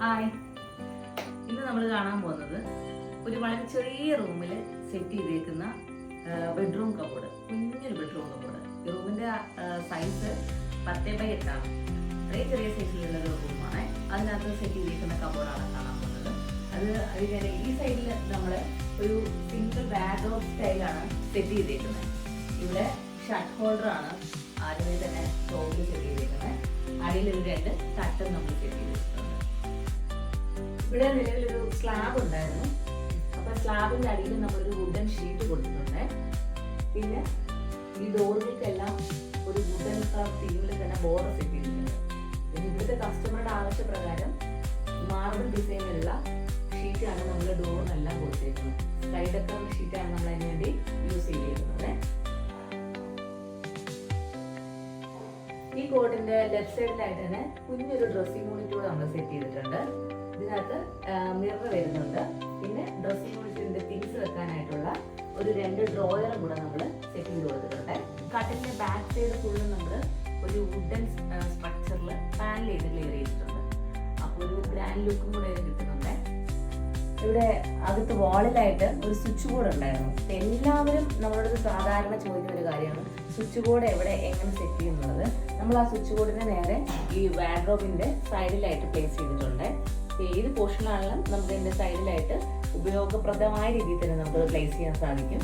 Hi, ഇന്ന് നമ്മൾ കാണാൻ പോകുന്നത് ഒരു വളരെ ചെറിയ റൂമിൽ സെറ്റ് ചെയ്തേക്കുന്ന ബെഡ്റൂം കബോർഡ്. കുഞ്ഞൊരു ബെഡ്റൂം കബോർഡ്. ഈ റൂമിൻ്റെ സൈസ് 10x8 ആണ്. അത്രയും ചെറിയ സൈസിലുള്ള ഒരു റൂമാണ്. അതിനകത്ത് സെറ്റ് ചെയ്തേക്കുന്ന കബോർഡാണ് കാണാൻ പോകുന്നത്. അത് അതിൻ്റെ ഈ സൈഡിൽ നമ്മൾ ഒരു സിംഗിൾ വാർഡ്രോബ് സ്റ്റൈലാണ് സെറ്റ് ചെയ്തേക്കുന്നത്. ഇവിടെ ഷർട്ട് ഹോൾഡറാണ് ആദ്യമേ തന്നെ ടോപ്പിൽ സെറ്റ് ചെയ്തേക്കുന്നത്. അടിയിലൊരു 2 തട്ടും നമ്മൾ സെറ്റ് ചെയ്തിട്ടുണ്ട്. ഇവിടെ നിലവിലൊരു സ്ലാബ് ഉണ്ടായിരുന്നു. അപ്പോൾ സ്ലാബിൻ്റെ അടിയിൽ നമ്മളൊരു വുഡൻ ഷീറ്റ് കൊടുത്തിട്ടുണ്ട്. പിന്നെ ഈ ഡോറുകൾക്കെല്ലാം ഒരു വുഡൻ തീമിൽ തന്നെ ബോർഡർ സെറ്റ് ചെയ്തിട്ടുണ്ട്. പിന്നെ ഇവിടുത്തെ കസ്റ്റമറുടെ ആവശ്യപ്രകാരം മാർബിൾ ഡിസൈനിലുള്ള ഷീറ്റാണ് നമ്മൾ ഡോറിനെല്ലാം കൊടുത്തേക്കുന്നത്. സ്കൈ ഡെക്കർ ഷീറ്റാണ് നമ്മൾ അതിന് വേണ്ടി യൂസ് ചെയ്തിരിക്കുന്നത്. ഈ കോട്ടിന്റെ ലെഫ്റ്റ് സൈഡിലായിട്ട് തന്നെ കുഞ്ഞൊരു ഡ്രസ്സിംഗ് യൂണിറ്റ് കൂടെ നമ്മൾ സെറ്റ് ചെയ്തിട്ടുണ്ട്. ഇതിനകത്ത് മിറർ വരുന്നുണ്ട്. പിന്നെ ഡ്രസ്സിംഗ് യൂണിറ്റിന്റെ തിങ്സ് വെക്കാനായിട്ടുള്ള ഒരു 2 ഡ്രോയറും കൂടെ നമ്മൾ സെറ്റ് ചെയ്ത് കൊടുത്തിട്ടുണ്ട്. കട്ടിലിന്റെ ബാക്ക് സൈഡ് ഫുള്ളും നമ്മൾ ഒരു വുഡൻ സ്ട്രക്ചറിൽ പാനൽ ചെയ്ത് ക്ലിയർ ചെയ്തിട്ടുണ്ട്. അപ്പോൾ ഒരു ഗ്രാൻഡ് ലുക്കും കൂടെ കിട്ടുന്നുണ്ട്. ഇവിടെ അകത്ത് വാളിലായിട്ട് ഒരു സ്വിച്ച് ബോർഡ് ഉണ്ടായിരുന്നു. എല്ലാവരും നമ്മളോട് സാധാരണ ചോദിക്കുന്ന ഒരു കാര്യമാണ് സ്വിച്ച് ബോർഡ് എങ്ങനെ സെറ്റ് ചെയ്യുന്നത്. നമ്മൾ ആ സ്വിച്ച് ബോർഡിനെ നേരെ ഈ വാർഡ്രോബിന്റെ സൈഡിലായിട്ട് പ്ലേസ് ചെയ്തിട്ടുണ്ട്. ഏത് പോർഷനാണെങ്കിലും നമുക്ക് ഇതിന്റെ സൈഡിലായിട്ട് ഉപയോഗപ്രദമായ രീതിയിൽ തന്നെ നമുക്ക് പ്ലേസ് ചെയ്യാൻ സാധിക്കും.